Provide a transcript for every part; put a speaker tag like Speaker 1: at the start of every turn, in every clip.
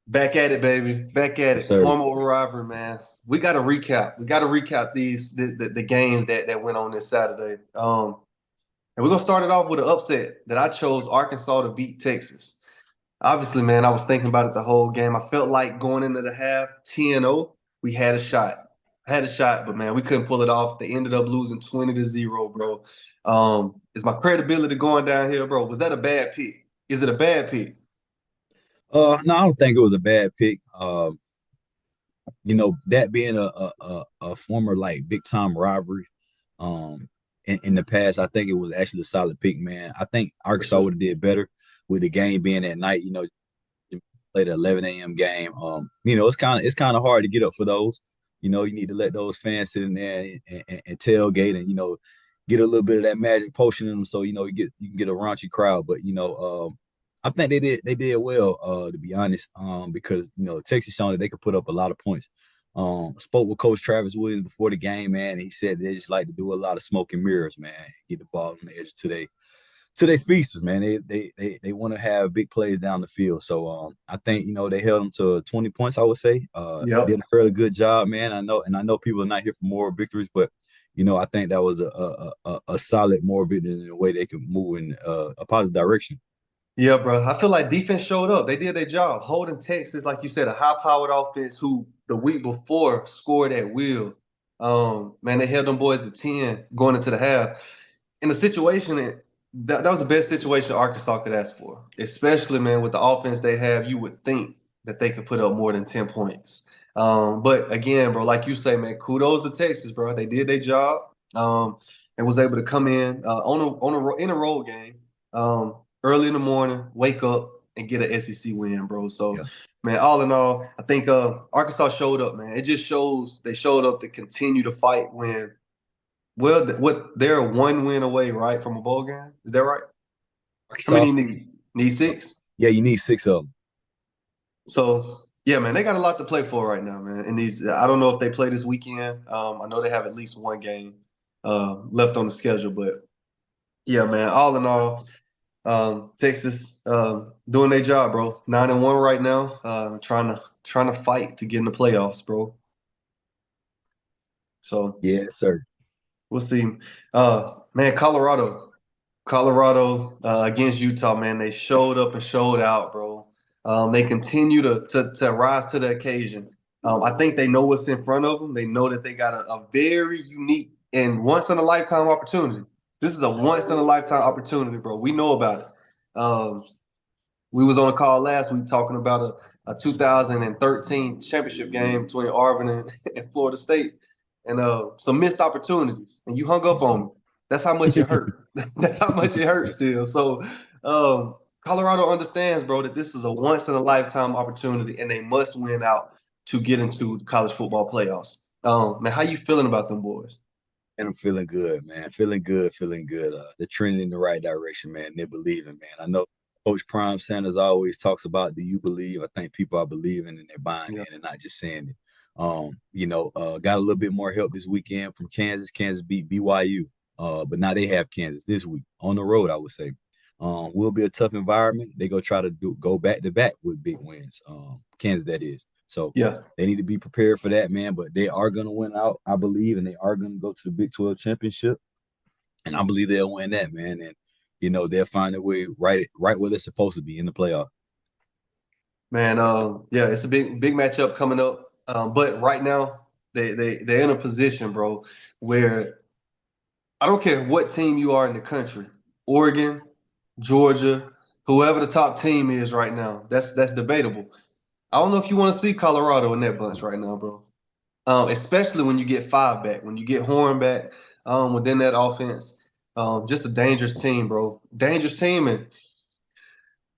Speaker 1: Back at it, baby. Back at
Speaker 2: Yes,
Speaker 1: it.
Speaker 2: sir.
Speaker 1: Home over rivalry, man. We got to recap. We got to recap the games that went on this Saturday. And we're gonna start it off with an upset that I chose Arkansas to beat Texas. Obviously, man, I was thinking about it the whole game. I felt like going into the half 10-0, we had a shot. Had a shot, but man, we couldn't pull it off. They ended up losing 20-0, bro. Is my credibility going down here, bro? Was that a bad pick? Is it a bad pick?
Speaker 2: No, I don't think it was a bad pick. That being a former like big time rivalry, in the past, I think it was actually a solid pick, man. I think
Speaker 1: For
Speaker 2: Arkansas
Speaker 1: sure.
Speaker 2: would have did better with the game being at night. Played an 11 a.m. game. It's kind of hard to get up for those. You need to let those fans sit in there and tailgate and get a little bit of that magic potion in them, so you can get a raunchy crowd. But I think they did well, to be honest, because Texas shown that they could put up a lot of points. Spoke with Coach Travis Williams before the game, man. And he said they just like to do a lot of smoke and mirrors, man. Get the ball on the edge to their speedsters, man. They want to have big plays down the field. So I think they held them to 20 points, I would say. Did
Speaker 1: Yep.
Speaker 2: a fairly good job, man. I know people are not here for more victories, but I think that was a solid more victory in a way they could move in a positive direction.
Speaker 1: Yeah, bro. I feel like defense showed up. They did their job. Holding Texas, like you said, a high-powered offense who the week before scored at will. Man, they held them boys to 10 going into the half. In a situation that was the best situation Arkansas could ask for. Especially, man, with the offense they have, you would think that they could put up more than 10 points. But again, bro, like you say, man, kudos to Texas, bro. They did their job. And was able to come in in a road game. Early in the morning, wake up and get an SEC win, bro. So,
Speaker 2: Yeah.
Speaker 1: man, all in all, I think Arkansas showed up, man. It just shows they showed up to continue to fight when, well, they're one win away, right, from a bowl game. Is that right? How
Speaker 2: Arkansas,
Speaker 1: many you need? Need six?
Speaker 2: yeah, you need six of them.
Speaker 1: So, yeah, man, they got a lot to play for right now, man. And I don't know if they play this weekend. I know they have at least one game left on the schedule, but yeah, man, all in all, Texas doing their job, bro. 9-1 right now. Trying to fight to get in the playoffs, bro. So
Speaker 2: Yes, sir.
Speaker 1: we'll see. Man, Colorado against Utah, man. They showed up and showed out, bro. They continue to rise to the occasion. I think they know what's in front of them. They know that they got a very unique and once in a lifetime opportunity. This is a once in a lifetime opportunity, bro. We know about it. We was on a call last week talking about a 2013 championship game between Auburn and Florida State, and some missed opportunities, and you hung up on me. That's how much it hurt. That's how much it hurt still. So Colorado understands, bro, that this is a once in a lifetime opportunity, and they must win out to get into the college football playoffs. Man, how you feeling about them boys?
Speaker 2: And I'm feeling good, man. Feeling good, feeling good. They're trending in the right direction, man. They're believing, man. I know Coach Prime Sanders always talks about, do you believe? I think people are believing and they're buying
Speaker 1: Yeah.
Speaker 2: in and not just saying it. Got a little bit more help this weekend from Kansas. Kansas beat BYU. But now they have Kansas this week on the road, I would say. Will be a tough environment. They go try to go back to back with big wins. Kansas, that is. So
Speaker 1: Yeah.
Speaker 2: they need to be prepared for that, man. But they are going to win out, I believe, and they are going to go to the Big 12 championship. And I believe they'll win that, man. And they'll find their way right where they're supposed to be in the playoff.
Speaker 1: Man, yeah, it's a big matchup coming up. But right now, they're in a position, bro, where I don't care what team you are in the country, Oregon, Georgia, whoever the top team is right now, that's debatable. I don't know if you want to see Colorado in that bunch right now, bro. Especially when you get five back, when you get Horn back within that offense. Just a dangerous team, bro. Dangerous team, and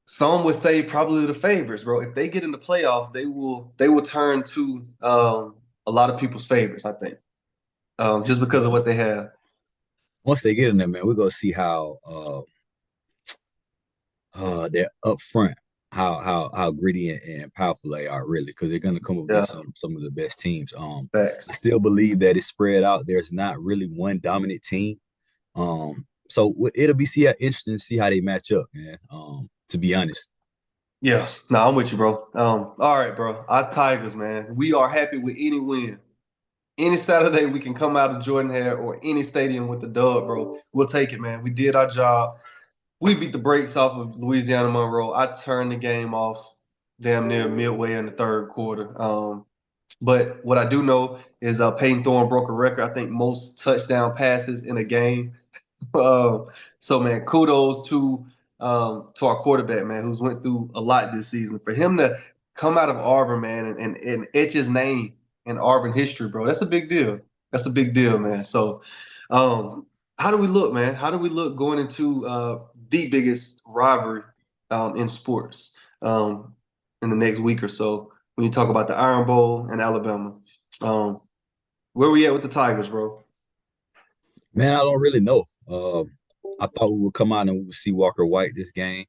Speaker 1: some would say probably the favorites, bro. If they get in the playoffs, they will turn to a lot of people's favorites, I think, just because of
Speaker 2: Well,
Speaker 1: what they have.
Speaker 2: once they get in there, man, we're gonna see how they're up front, how gritty and powerful they are really, because they're gonna come up
Speaker 1: Yeah,
Speaker 2: against some of the best teams. I
Speaker 1: facts.
Speaker 2: still believe that it's spread out. There's not really one dominant team. So it'll be interesting to see how they match up, man. To be honest.
Speaker 1: Yeah, no, I'm with you, bro. All right, bro. Our Tigers, man. We are happy with any win. Any Saturday we can come out of Jordan Hare or any stadium with the dub, bro. We'll take it, man. We did our job. We beat the brakes off of Louisiana Monroe. I turned the game off damn near midway in the third quarter. But what I do know is Peyton Thorne broke a record. I think most touchdown passes in a game. Uh, so man, kudos to our quarterback, man, who's went through a lot this season. For him to come out of Auburn, man, and etch his name in Auburn history, bro, that's a big deal. That's a big deal, man. So um, how do we look, man? How do we look going into the biggest rivalry in sports in the next week or so when you talk about the Iron Bowl and Alabama? Um, where we at with the Tigers, bro?
Speaker 2: Man, I don't really know. I thought we would come out and we would see Walker White this game.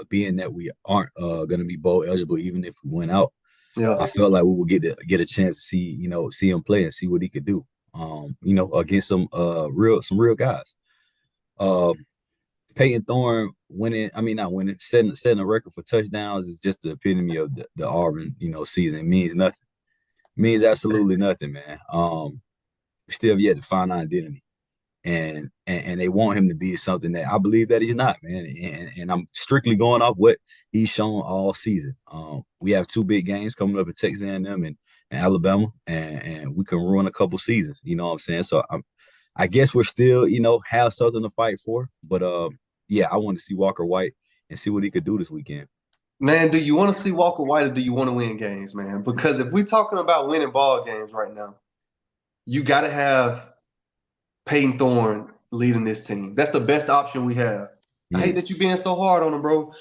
Speaker 2: Being that we aren't going to be bowl eligible, even if we went out,
Speaker 1: Yeah.
Speaker 2: I felt like we would get a chance to see see him play and see what he could do. Against some real guys. Um, Peyton Thorne winning, I mean not winning, setting a record for touchdowns is just the epitome of the Auburn season. It means nothing. It means absolutely nothing, man. We still have yet to find our identity. And they want him to be something that I believe that he's not, man. And I'm strictly going off what he's shown all season. We have two big games coming up in Texas A&M and Alabama, and we can ruin a couple seasons. You know what I'm saying? So I guess we're still, have something to fight for. But yeah, I want to see Walker White and see what he could do this weekend.
Speaker 1: Man, do you want to see Walker White or do you want to win games, man? Because if we're talking about winning ball games right now, you got to have Peyton Thorne leading this team. That's the best option we have. I hate
Speaker 2: Mm.
Speaker 1: that you being so hard on him, bro.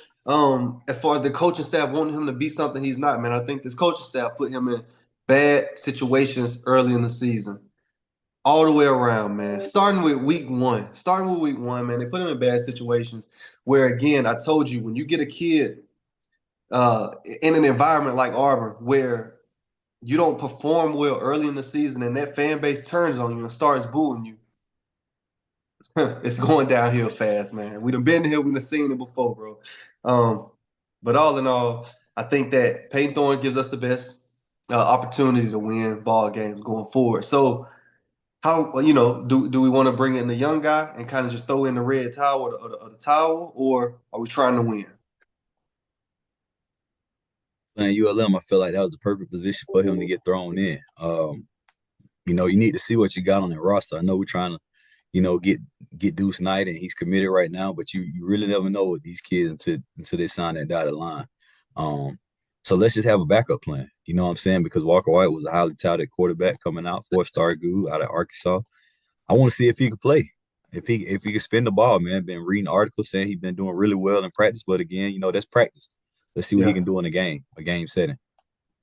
Speaker 1: As far as the coaching staff wanting him to be something he's not, man. I think this coaching staff put him in bad situations early in the season, all the way around, man. Starting with week one, man. They put him in bad situations where, again, I told you when you get a kid in an environment like Auburn where you don't perform well early in the season and that fan base turns on you and starts booing you, it's going downhill fast, man. We done been here, we done seen it before, bro. But all in all, I think that Peyton Thorne gives us the best opportunity to win ball games going forward. So, how do we want to bring in the young guy and kind of just throw in the red towel or the towel, or are we trying to win?
Speaker 2: And ULM, I feel like that was the perfect position for him to get thrown in. You need to see what you got on the roster. I know we're trying to, get Deuce Knight and he's committed right now, but you really never know with these kids until they sign that dotted line. Um, so let's just have a backup plan. You know what I'm saying? Because Walker White was a highly touted quarterback coming out, 4-star guru out of Arkansas. I want to see if he could play. If he could spin the ball, man. Been reading articles saying he's been doing really well in practice, but again, that's practice. Let's see what he
Speaker 1: Yeah.
Speaker 2: can do in a game setting.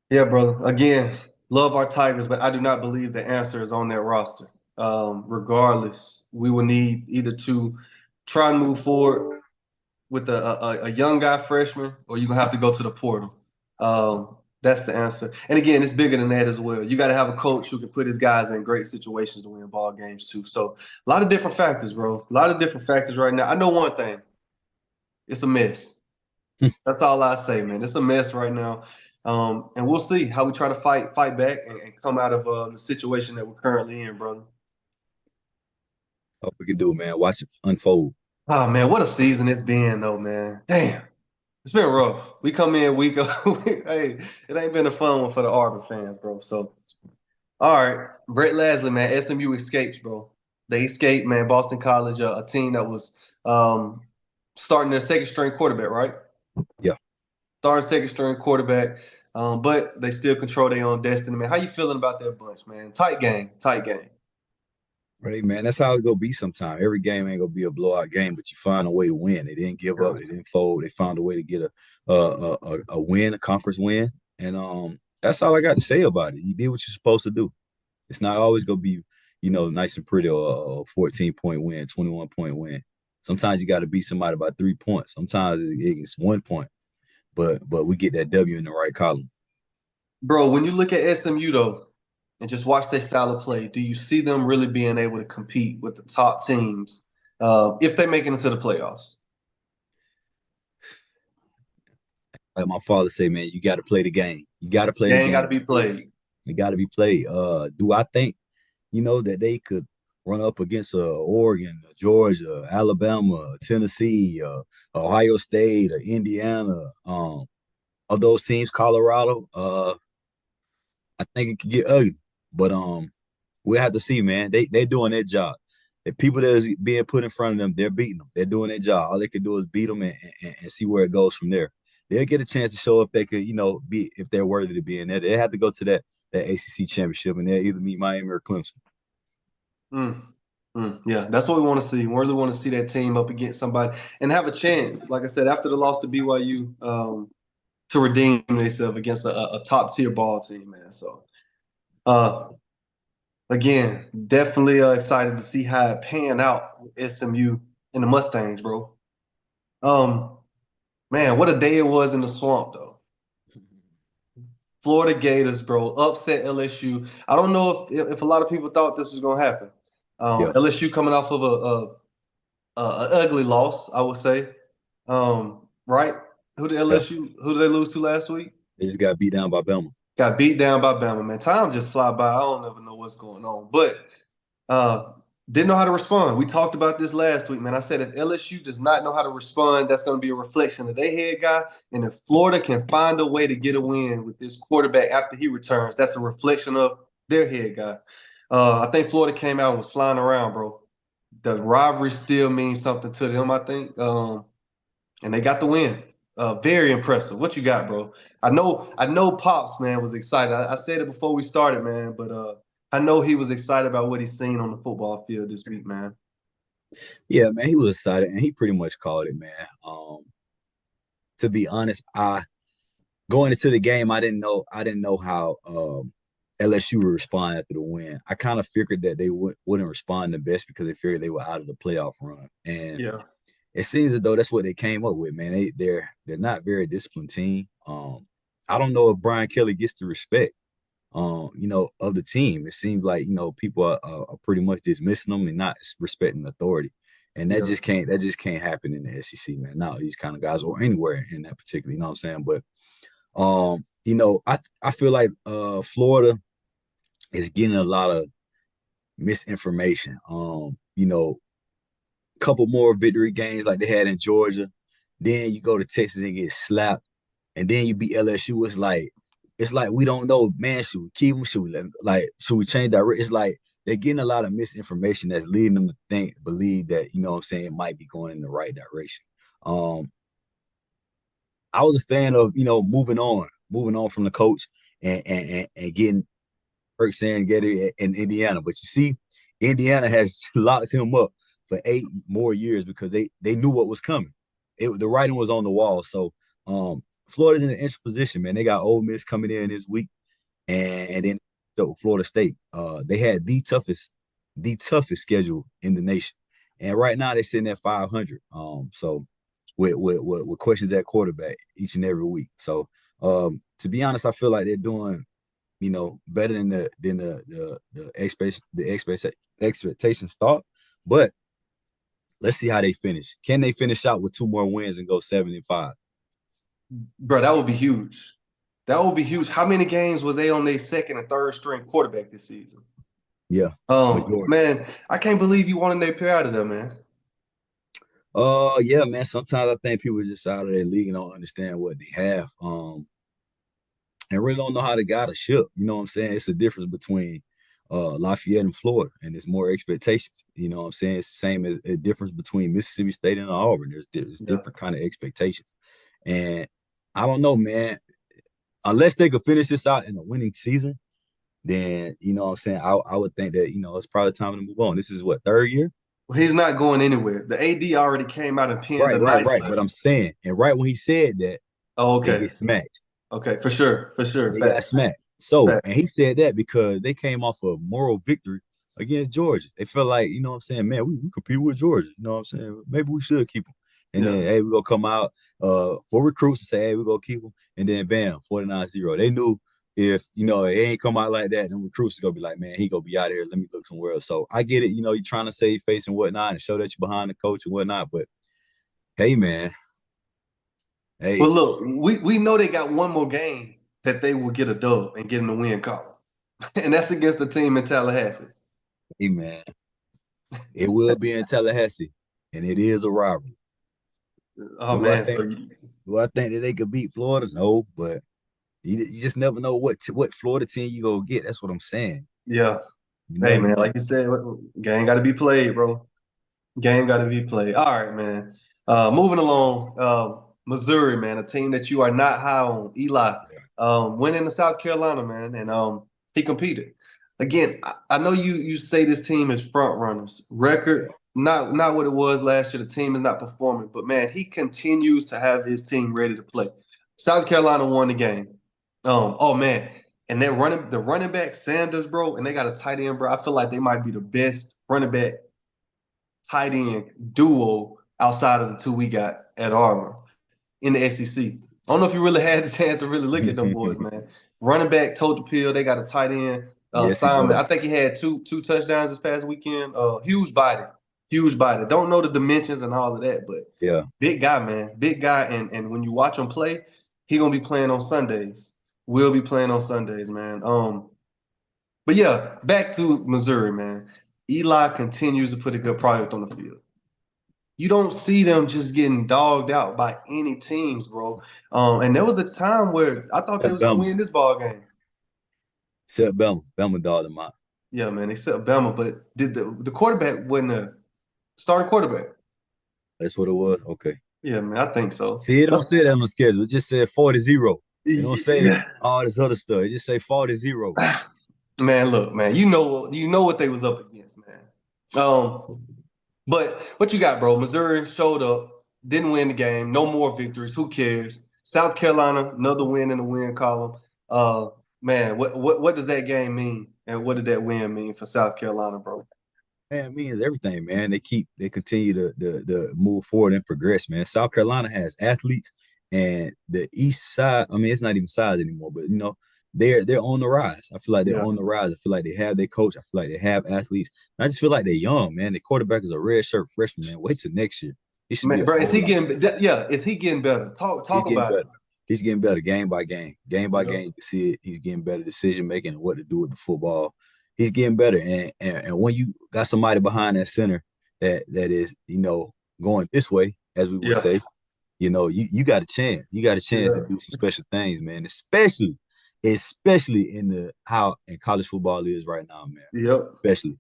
Speaker 1: Yeah, brother. Again, love our Tigers, but I do not believe the answer is on that roster. Regardless, we will need either to try and move forward with a young guy freshman, or you're gonna have to go to the portal. That's the answer. And again, it's bigger than that as well. You got to have a coach who can put his guys in great situations to win ball games too. So a lot of different factors, bro. A lot of different factors right now. I know one thing: it's a mess. That's all I say, man. It's a mess right now. And we'll see how we try to fight back and come out of the situation that we're currently in, brother.
Speaker 2: Hope we can do, man. Watch it unfold.
Speaker 1: Oh man, what a season it's been though, man. Damn, it's been rough. We come in week, hey, it ain't been a fun one for the Auburn fans, bro. So, all right, Brett Lasley, man, SMU escapes, bro. They escaped, man. Boston College, a team that was um, starting their second string quarterback, right?
Speaker 2: Yeah.
Speaker 1: Starting second string quarterback, but they still control their own destiny, man. How you feeling about that bunch, man? Tight game, tight game.
Speaker 2: Right, man. That's how it's gonna be sometime. Every game ain't gonna be a blowout game, but you find a way to win. They didn't give up. They didn't fold. They found a way to get a win, a conference win, and that's all I got to say about it. You did what you're supposed to do. It's not always gonna be nice and pretty or a 14-point win, 21-point win. Sometimes you got to beat somebody by 3 points. Sometimes it's 1 point, but we get that W in the right column.
Speaker 1: Bro, when you look at SMU though, and just watch their style of play, do you see them really being able to compete with the top teams if they make it into the playoffs?
Speaker 2: like my father say, man, you got to play the game. You got to play the
Speaker 1: Game got to
Speaker 2: game.
Speaker 1: be played.
Speaker 2: It got to be played. Do I think, that they could run up against Oregon, Georgia, Alabama, Tennessee, Ohio State, or Indiana, of those teams, Colorado? I think it could get ugly, but we'll have to see, man. They doing their job. The people that is being put in front of them, they're beating them. They're doing their job. All they can do is beat them and see where it goes from there. They'll get a chance to show if they could, be if they're worthy to be in there. They have to go to that ACC championship, and they'll either meet Miami or Clemson.
Speaker 1: Mm, yeah, that's what we want to see. We really want to see that team up against somebody and have a chance. Like I said, after the loss to BYU, to redeem themselves against a top tier ball team, man. So, uh, again, definitely excited to see how it pan out with SMU and the Mustangs, bro. Um, man, what a day it was in the swamp, though. Florida Gators, bro, upset LSU. I don't know if a lot of people thought this was gonna happen.
Speaker 2: Yes,
Speaker 1: LSU coming off of a ugly loss, I would say. Right?
Speaker 2: yes.
Speaker 1: Who did they lose to last week?
Speaker 2: They just got beat down by Bama.
Speaker 1: Got beat down by Bama, man. Time just fly by. I don't ever know what's going on. But uh didn't know how to respond. We talked about this last week, man. I said if LSU does not know how to respond, that's going to be a reflection of their head guy. And if Florida can find a way to get a win with this quarterback after he returns, that's a reflection of their head guy. I think Florida came out and was flying around, bro. The rivalry still means something to them, I think. And they got the win. Very impressive. What you got, bro? I know Pops, man, was excited. I said it before we started, man, but I know he was excited about what he's seen on the football field this week, man.
Speaker 2: Yeah, man, he was excited and he pretty much called it, man. To be honest, I going into the game, I didn't know how LSU would respond after the win. I kind of figured that they wouldn't respond the best because they figured they were out of the playoff run. And
Speaker 1: Yeah,
Speaker 2: it seems as though that's what they came up with, man. They're not very disciplined team. I don't know if Brian Kelly gets the respect, of the team. It seems like people are pretty much dismissing them and not respecting authority, and that
Speaker 1: yeah.
Speaker 2: just can't happen in the SEC, man. Now these kind of guys or anywhere in that particular, you know what I'm saying? But I feel like Florida is getting a lot of misinformation. A couple more victory games like they had in Georgia. Then you go to Texas and get slapped, and then you beat LSU. It's like we don't know, man. Should we keep them? Should we change that? It's like they're getting a lot of misinformation that's leading them to believe that what I'm saying, it might be going in the right direction. Um, I was a fan of moving on from the coach and getting Kirk Sangetty in Indiana. But you see, Indiana has locked him up for 8 more years because they knew what was coming. The writing was on the wall. So Florida's in an interesting position, man. They got Ole Miss coming in this week, and then Florida State. They had the toughest schedule in the nation, and right now they're sitting at 500. So with questions at quarterback each and every week. So to be honest, I feel like they're doing better than the expectations thought. But let's see how they finish. Can they finish out with 2 more wins and go 7-5?
Speaker 1: Bro, that would be huge. That would be huge. How many games were they on their second and third string quarterback this season?
Speaker 2: Yeah, majority.
Speaker 1: Man, I can't believe you wanted that pair out of there, man.
Speaker 2: Yeah, man. Sometimes I think people are just out of their league and don't understand what they have. And really don't know how to guide a ship. You know what I'm saying? It's a difference between Lafayette and Florida, and there's more expectations. You know what I'm saying? It's the same as a difference between Mississippi State and Auburn. There's
Speaker 1: Yeah.
Speaker 2: different kind of expectations, and I don't know, man. Unless they could finish this out in a winning season, then what I'm saying. I would think that it's probably time to move on. This is what, third year?
Speaker 1: Well, he's not going anywhere. The AD already came out and penned a
Speaker 2: Right, right,
Speaker 1: nice
Speaker 2: right. But
Speaker 1: letter.
Speaker 2: I'm saying, and right when he said that,
Speaker 1: Oh,
Speaker 2: they
Speaker 1: okay.
Speaker 2: get smacked.
Speaker 1: Okay, for sure. For sure.
Speaker 2: They got
Speaker 1: Facts.
Speaker 2: smacked. So,
Speaker 1: Facts.
Speaker 2: and he said that because they came off a moral victory against Georgia. They felt like, what I'm saying, man, we compete with Georgia. You know what I'm saying? Maybe we should keep them. And
Speaker 1: Yeah.
Speaker 2: then, hey, we're going to come out for recruits and say, hey, we're going to keep them. And then, bam, 49-0. They knew if, it ain't come out like that, then recruits are going to be like, man, he going to be out of here. Let me look somewhere else. So I get it. You're trying to save face and whatnot and show that you're behind the coach and whatnot. But, hey, man, Hey,
Speaker 1: Well, look, we know they got one more game that they will get a dub and get in the win column, and that's against the team in Tallahassee.
Speaker 2: hey man, it will be in Tallahassee, and it is a rivalry.
Speaker 1: Oh
Speaker 2: Do I
Speaker 1: man, so
Speaker 2: think do I think that they could beat Florida? No, but you just never know what Florida team you gonna get. That's what I'm saying.
Speaker 1: yeah,
Speaker 2: You
Speaker 1: hey
Speaker 2: never
Speaker 1: man,
Speaker 2: know.
Speaker 1: like you said, game got to be played, bro. Game got to be played. All right, man. Moving along, Missouri, man, a team that you are not high on. Eli, went into South Carolina, man, and he competed. Again, I know you say this team is front runners. Record not what it was last year. The team is not performing, but man, he continues to have his team ready to play. South Carolina won the game. Oh man, and the running back Sanders, bro, and they got a tight end, bro. I feel like they might be the best running back tight end duo outside of the two we got at Auburn in the SEC. I don't know if you really had the chance to really look at them boys, man. Running back told the pill. They got a tight end,
Speaker 2: Yes, he
Speaker 1: Simon.
Speaker 2: does.
Speaker 1: I think he had two touchdowns this past weekend. Huge body, huge body. Don't know the dimensions and all of that, but
Speaker 2: Yeah.
Speaker 1: big guy, man, big guy. And when you watch him play, he gonna be playing on Sundays. Will be playing on Sundays, man. But yeah, back to Missouri, man. Eli continues to put a good product on the field. You don't see them just getting dogged out by any teams, bro. And there was a time where I thought they
Speaker 2: Except
Speaker 1: was gonna
Speaker 2: Bama.
Speaker 1: win this ball game.
Speaker 2: Except Bama. Bama dogged them out.
Speaker 1: Yeah, man, they set Bama, but did the quarterback wasn't a starting quarterback?
Speaker 2: That's what it was. Okay.
Speaker 1: Yeah, man, I think so.
Speaker 2: See, it don't
Speaker 1: That's,
Speaker 2: say that on the schedule. It just said 40-0. It don't say
Speaker 1: yeah.
Speaker 2: all this other stuff. It just say 40-0.
Speaker 1: Man, look, man, you know what they was up against, man. But what you got, bro? Missouri showed up, didn't win the game, no more victories. Who cares? South Carolina, another win in the win column. Uh, man, what does that game mean? And what did that win mean for South Carolina, bro?
Speaker 2: Man, it means everything, man. They continue to move forward and progress, man. South Carolina has athletes, and the East Side. I mean, it's not even size anymore, but they're on the rise. I feel like they're
Speaker 1: Yeah.
Speaker 2: on the rise. I feel like they have their coach. I feel like they have athletes. And I just feel like they're young, man. The quarterback is a red shirt freshman, man. Wait till next year. He should be
Speaker 1: Man,
Speaker 2: a
Speaker 1: bro, is
Speaker 2: whole
Speaker 1: he
Speaker 2: lot
Speaker 1: getting
Speaker 2: better.
Speaker 1: yeah, is he getting better?
Speaker 2: He's
Speaker 1: Talk
Speaker 2: getting
Speaker 1: about it.
Speaker 2: better. He's getting better game by game. Game by
Speaker 1: Yeah.
Speaker 2: game, you can see it. He's getting better decision making and what to do with the football. He's getting better. And when you got somebody behind that center that is, going this way, as we would
Speaker 1: Yeah.
Speaker 2: say, you got a chance. You got a chance to
Speaker 1: Yeah.
Speaker 2: do some special things, man. Especially in the how in college football is right now, man.
Speaker 1: Yep.
Speaker 2: Especially.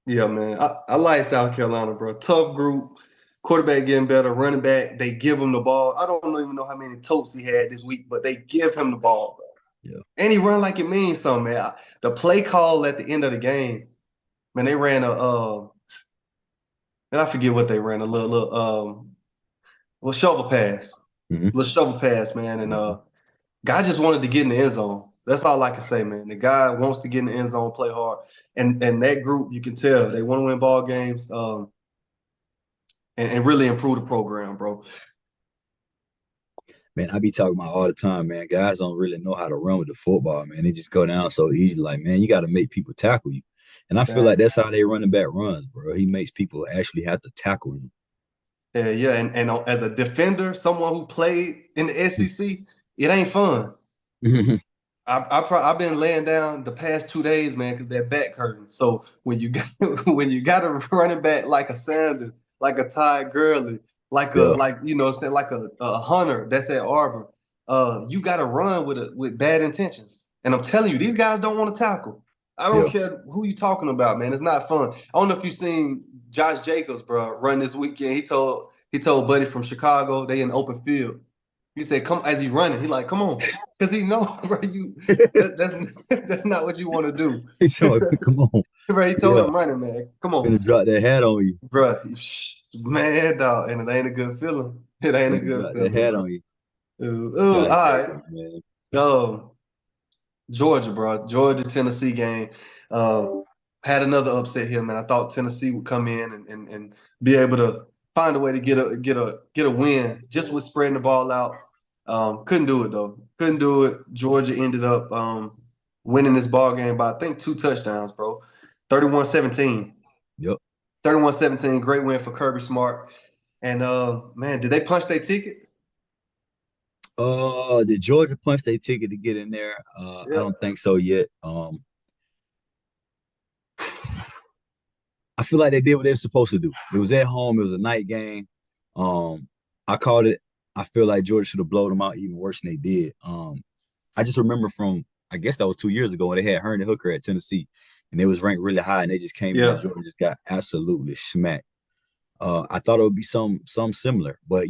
Speaker 1: Yeah, man. I like South Carolina, bro. Tough group. Quarterback getting better. Running back, they give him the ball. I don't even know how many totes he had this week, but they give him the ball, bro.
Speaker 2: Yeah.
Speaker 1: And he run like it means something, man. The play call at the end of the game, man, they ran and I forget what they ran, a little shovel pass.
Speaker 2: Mhm.
Speaker 1: Little shovel pass, man. And
Speaker 2: Mhm.
Speaker 1: guy just wanted to get in the end zone. That's all I can say, man. The guy wants to get in the end zone, play hard. And that group, you can tell they want to win ball games. And really improve the program, bro.
Speaker 2: Man, I be talking about all the time, man. Guys don't really know how to run with the football, man. They just go down so easy. Like, man, you got to make people tackle you. And I feel like that's how they running back runs, bro. He makes people actually have to tackle him.
Speaker 1: Yeah, and as a defender, someone who played in the SEC, it ain't fun. I've been laying down the past 2 days, man, because that back hurting. So when you got when you got a running back like a Sanders, like a Ty Gurley,
Speaker 2: Yeah,
Speaker 1: like you know what I'm saying, like a Hunter that's at Auburn, you got to run with bad intentions. And I'm telling you, these guys don't want to tackle. I don't
Speaker 2: yeah.
Speaker 1: care who you talking about, man. It's not fun. I don't know if you've seen Josh Jacobs, bro, run this weekend. He told Buddy from Chicago, they in open field. He said, "Come," as he running. He like, "Come on," because he know, bro. That's not what you want to do,
Speaker 2: So, come on.
Speaker 1: bro. He told
Speaker 2: Yeah,
Speaker 1: him running, man. Come on,
Speaker 2: gonna drop that hat on you.
Speaker 1: bro. Man, dog, and it ain't a good feeling. It ain't a
Speaker 2: Gonna
Speaker 1: good
Speaker 2: drop that
Speaker 1: feeling,
Speaker 2: hat
Speaker 1: bro.
Speaker 2: on you.
Speaker 1: Ooh, all
Speaker 2: Josh
Speaker 1: right.
Speaker 2: Jacobs, man.
Speaker 1: Georgia, bro. Georgia Tennessee game. Um, had another upset here, man. I thought Tennessee would come in and be able to find a way to get a win just with spreading the ball out. Couldn't do it though. Couldn't do it. Georgia ended up winning this ball game by I think 2 touchdowns, bro. 31-17.
Speaker 2: Yep.
Speaker 1: 31-17. Great win for Kirby Smart. And man, did they punch their ticket?
Speaker 2: Did Georgia punch their ticket to get in there? I
Speaker 1: Yeah.
Speaker 2: don't think so yet. I feel like they did what they were supposed to do. It was at home. It was a night game. I called it. I feel like Georgia should have blown them out even worse than they did. I just remember from I guess that was 2 years ago when they had Herndon Hooker at Tennessee, and it was ranked really high, and they just came in and
Speaker 1: Yeah.
Speaker 2: Georgia just got absolutely smacked. I thought it would be some similar, but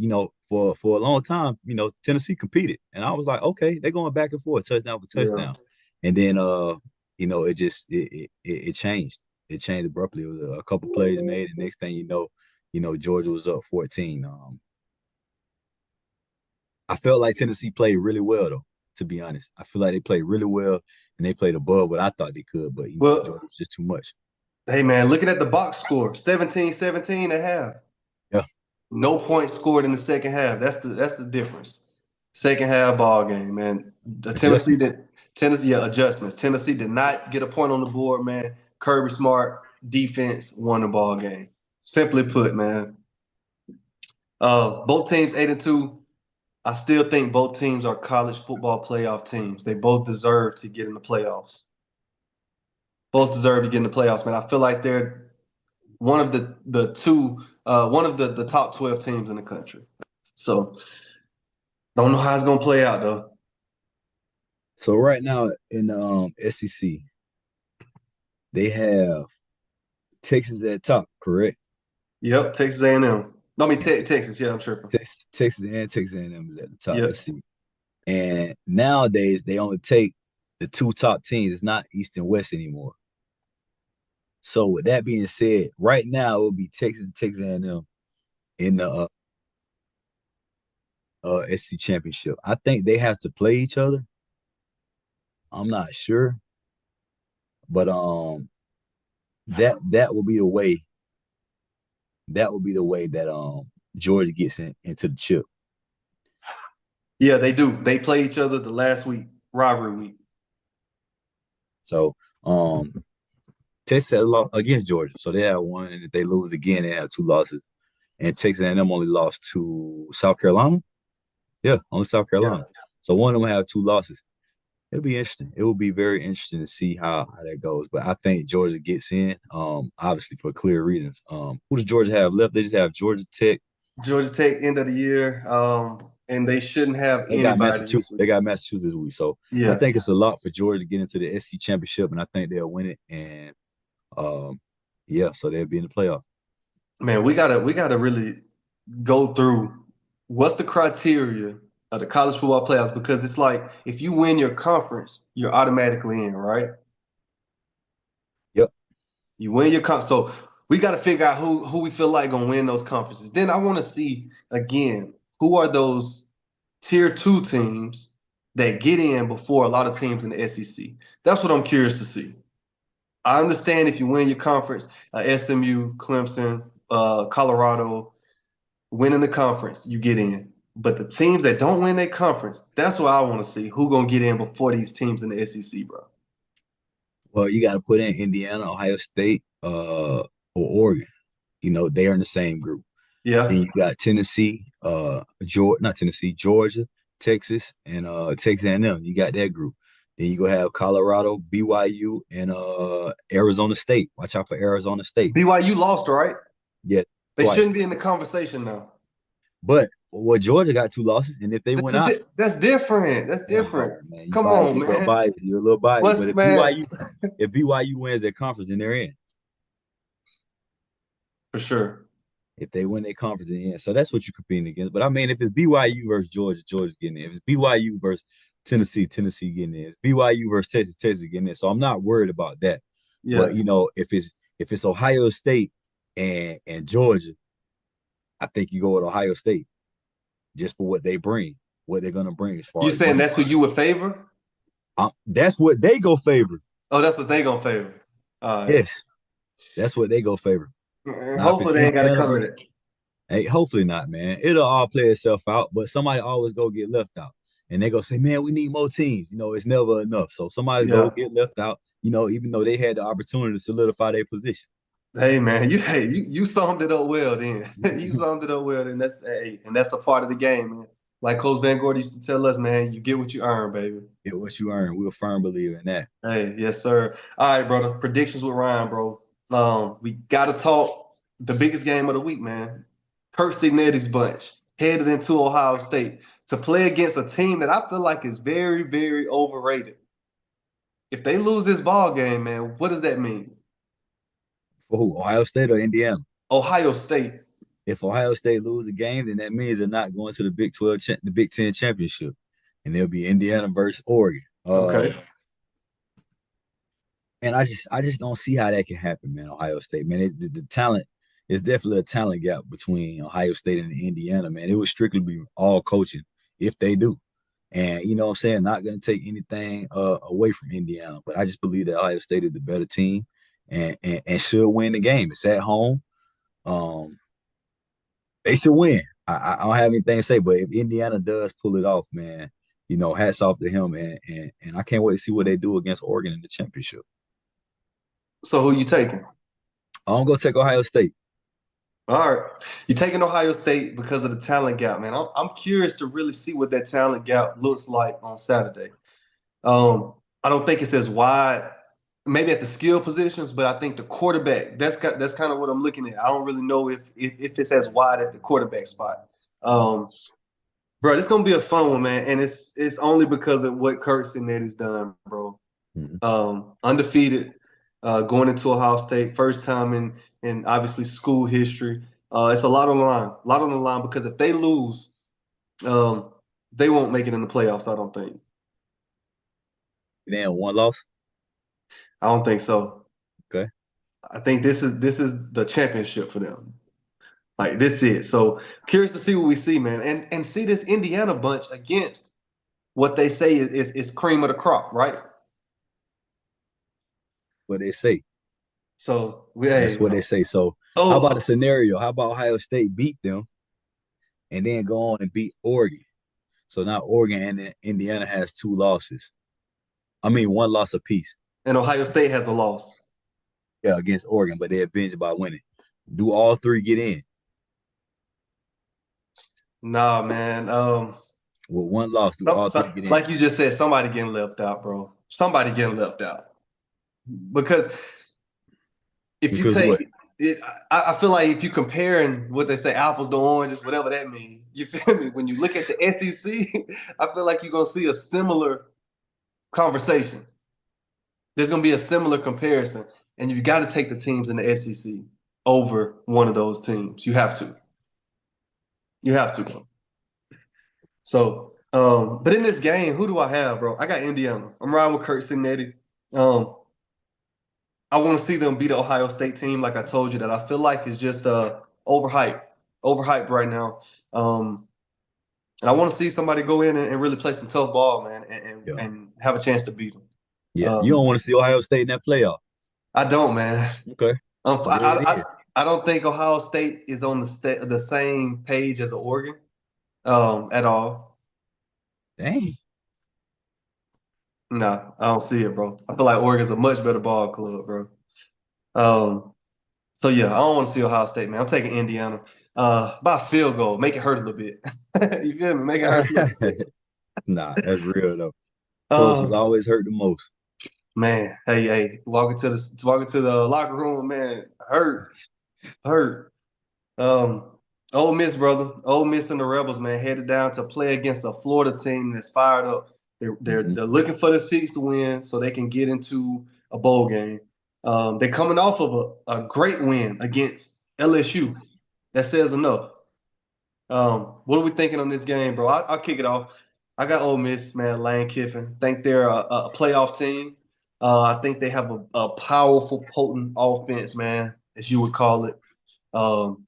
Speaker 2: for a long time, Tennessee competed, and I was like, okay, they're going back and forth, touchdown for
Speaker 1: Yeah.
Speaker 2: touchdown, and then it just it changed. It changed abruptly. It was a couple plays made, and next thing Georgia was up 14. I felt like Tennessee played really well though. To be honest, I feel like they played really well, and they played above what I thought they could, but
Speaker 1: Well,
Speaker 2: Georgia was just too much.
Speaker 1: hey man, looking at the box score, 17-17 at half.
Speaker 2: Yeah,
Speaker 1: No points scored in the second half. That's the difference. Second half ball game, man. The Tennessee
Speaker 2: adjustments.
Speaker 1: did Tennessee yeah, adjustments. Tennessee did not get a point on the board, man. Kirby Smart defense won the ball game. Simply put, man. Both teams 8-2. I still think both teams are college football playoff teams. They both deserve to get in the playoffs. Both deserve to get in the playoffs, man. I feel like they're one of one of the top 12 teams in the country. So don't know how it's gonna play out though.
Speaker 2: So right now in the SEC, they have Texas at top, correct?
Speaker 1: Yep, Texas A&M. No, I mean
Speaker 2: And
Speaker 1: Texas. Yeah, I'm sure.
Speaker 2: Texas A&M is at the top.
Speaker 1: Yep.
Speaker 2: Let's see. And nowadays they only take the two top teams. It's not East and West anymore. So with that being said, right now it will be Texas and Texas A&M in the SEC championship. I think they have to play each other. I'm not sure, but that will be the way. That will be the way that Georgia gets into the chip.
Speaker 1: Yeah, they do. They play each other the last week, rivalry week.
Speaker 2: So Texas had lost against Georgia, so they have one, and if they lose again, they have two losses. And Texas A&M only lost to South Carolina. Yeah, only South
Speaker 1: Yeah.
Speaker 2: Carolina. So one of them have two losses. It'll be interesting. It will be very interesting to see how that goes. But I think Georgia gets in, obviously for clear reasons. Who does Georgia have left? They just have Georgia Tech.
Speaker 1: Georgia Tech end of the year, and they shouldn't have
Speaker 2: They got
Speaker 1: anybody this
Speaker 2: Massachusetts.
Speaker 1: week.
Speaker 2: They got Massachusetts this week. So I
Speaker 1: Yeah,
Speaker 2: think it's a lot for Georgia to get into the SC championship, and I think they'll win it. And yeah, so they'll be in the playoff.
Speaker 1: man, we gotta really go through what's the criteria of the college football playoffs because it's like if you win your conference, you're automatically in, right?
Speaker 2: Yep.
Speaker 1: You win your conference, so we got to figure out who we feel like gonna win those conferences. Then I want to see again who are those tier two teams that get in before a lot of teams in the SEC. That's what I'm curious to see. I understand if you win your conference, SMU, Clemson, Colorado, winning the conference, you get in. But the teams that don't win their conference, that's what I want to see. Who gonna get in before these teams in the SEC, bro?
Speaker 2: Well, you got to put in Indiana, Ohio State, or Oregon. They are in the same group. Then
Speaker 1: Yeah.
Speaker 2: you got Tennessee, not Tennessee, Georgia, Texas, and Texas A&M. You got that group. Then you go have Colorado, BYU, and Arizona State. Watch out for Arizona State.
Speaker 1: BYU lost, right?
Speaker 2: Yeah,
Speaker 1: They
Speaker 2: twice.
Speaker 1: shouldn't be in the conversation now.
Speaker 2: But Georgia got two losses, and if they went out,
Speaker 1: That's different. That's
Speaker 2: oh
Speaker 1: different.
Speaker 2: man, you
Speaker 1: Come
Speaker 2: biased.
Speaker 1: on,
Speaker 2: You're a little
Speaker 1: man.
Speaker 2: biased. You're a little biased. But
Speaker 1: What's man?
Speaker 2: If BYU wins their conference, then they're in.
Speaker 1: For sure.
Speaker 2: If they win their conference, then yeah. So that's what you're competing against. But I mean, if it's BYU versus Georgia, Georgia's getting in. If it's BYU versus Tennessee, Tennessee getting in. If it's BYU versus Texas, Texas getting in. So I'm not worried about that. But
Speaker 1: Yeah.
Speaker 2: if it's Ohio State and Georgia, I think you go with Ohio State just for what they bring, what they're gonna bring as
Speaker 1: You
Speaker 2: far as
Speaker 1: saying
Speaker 2: brand
Speaker 1: that's who
Speaker 2: wise.
Speaker 1: you would favor?
Speaker 2: That's what they go favor.
Speaker 1: Oh, that's what they gonna favor. All right.
Speaker 2: Yes, that's what they go favor. Now, if it's
Speaker 1: Hopefully they ain't got to
Speaker 2: Indiana
Speaker 1: cover
Speaker 2: versus
Speaker 1: that.
Speaker 2: Hey, hopefully not, man. It'll all play itself out, but somebody always go get left out. And they go say, man, we need more teams. It's never enough. So somebody's go
Speaker 1: Yeah.
Speaker 2: get left out, even though they had the opportunity to solidify their position.
Speaker 1: Hey man, you summed it up well then. You summed it up well then. And that's a part of the game, man. like Coach Van Gorder used to tell us, man, you get what you earn, baby.
Speaker 2: Get what you earn. We're a firm believer in that.
Speaker 1: Hey, yes, sir. All right, brother. Predictions with Ryan, bro. We gotta talk the biggest game of the week, man. Kurt Cignetti's bunch headed into Ohio State to play against a team that I feel like is very, very overrated. If they lose this ball game, man, what does that mean?
Speaker 2: For who? Ohio State or Indiana?
Speaker 1: Ohio State.
Speaker 2: If Ohio State lose the game, then that means they're not going to the Big 12, the Big 10 championship, and they'll be Indiana versus Oregon.
Speaker 1: Okay.
Speaker 2: And I just don't see how that can happen, man. Ohio State, man, the talent is definitely a talent gap between Ohio State and Indiana, man. It would strictly be all coaching if they do. And you know what I'm saying, not going to take anything away from Indiana, but I just believe that Ohio State is the better team and should win the game. It's at home. Um, they should win. I don't have anything to say, but if Indiana does pull it off, man, you know, hats off to him, and I can't wait to see what they do against Oregon in the championship.
Speaker 1: So who you taking?
Speaker 2: I'm gonna take Ohio State.
Speaker 1: All right. You're taking Ohio State because of the talent gap, man. I'm curious to really see what that talent gap looks like on Saturday. I don't think it's as wide, maybe at the skill positions, but I think the quarterback, that's kind of what I'm looking at. I don't really know if it's as wide at the quarterback spot. Um, bro, it's gonna be a fun one, man. And it's only because of what Kurt Cignetti's has done, bro.
Speaker 2: Mhm.
Speaker 1: Undefeated, going into Ohio State, first time in obviously school history. It's a lot on the line, a lot on the line because if they lose, um, they won't make it in the playoffs. I don't think.
Speaker 2: Then one loss.
Speaker 1: I don't think so.
Speaker 2: Okay.
Speaker 1: I think this is the championship for them. Like this is so curious to see what we see, man, and see this Indiana bunch against what they say is cream of the crop, right?
Speaker 2: What they say.
Speaker 1: So we
Speaker 2: That's
Speaker 1: hey,
Speaker 2: what they say. So how about a
Speaker 1: oh,
Speaker 2: scenario? How about Ohio State beat them and then go on and beat Oregon? So now Oregon and then Indiana has two losses. I mean, one loss apiece.
Speaker 1: and Ohio State has a loss.
Speaker 2: Yeah, against Oregon, but they avenged by winning. Do all three get in?
Speaker 1: Nah, man.
Speaker 2: With one loss, do all three get in?
Speaker 1: Like you just said, somebody getting left out, bro. Somebody getting left out because if you
Speaker 2: Because what?
Speaker 1: take it, I feel like if you comparing what they say apples to oranges, whatever that means, you feel me? When you look at the SEC, I feel like you're gonna see a similar conversation. There's gonna be a similar comparison, and you've got to take the teams in the SEC over one of those teams. You have to. You have to. So, but in this game, who do I have, bro? I got Indiana. I'm riding with Kurt Cignetti. Um, I want to see them beat the Ohio State team, like I told you, that I feel like is just overhyped, overhyped right now. Um, and I want to see somebody go in and really play some tough ball, man,
Speaker 2: Yeah.
Speaker 1: and have a chance to beat them.
Speaker 2: Yeah. You don't want to see Ohio State in that playoff.
Speaker 1: I don't, man.
Speaker 2: Okay.
Speaker 1: Um,
Speaker 2: Well, there
Speaker 1: I,
Speaker 2: it
Speaker 1: I,
Speaker 2: is.
Speaker 1: I don't think Ohio State is on the same page as Oregon at all.
Speaker 2: Dang.
Speaker 1: No, I don't see it, bro. I feel like Oregon's a much better ball club, bro. Um, so yeah, I don't want to see Ohio State, man. I'm taking Indiana. By a field goal, make it hurt a little bit. You feel me? Make it hurt a little bit.
Speaker 2: Nah, that's real though. Close was
Speaker 1: Oh
Speaker 2: always hurt the most.
Speaker 1: man, hey, walking to the locker room, man, hurt. Um, Ole Miss, brother, Ole Miss and the Rebels, man, headed down to play against a Florida team that's fired up.
Speaker 2: Mhm.
Speaker 1: They're looking for the seeds to win so they can get into a bowl game. They're coming off of a great win against LSU. That says enough. What are we thinking on this game, bro? I'll kick it off. I got Ole Miss, man, Lane Kiffin. Think they're a playoff team. I think they have a powerful, potent offense, man, as you would call it. Um,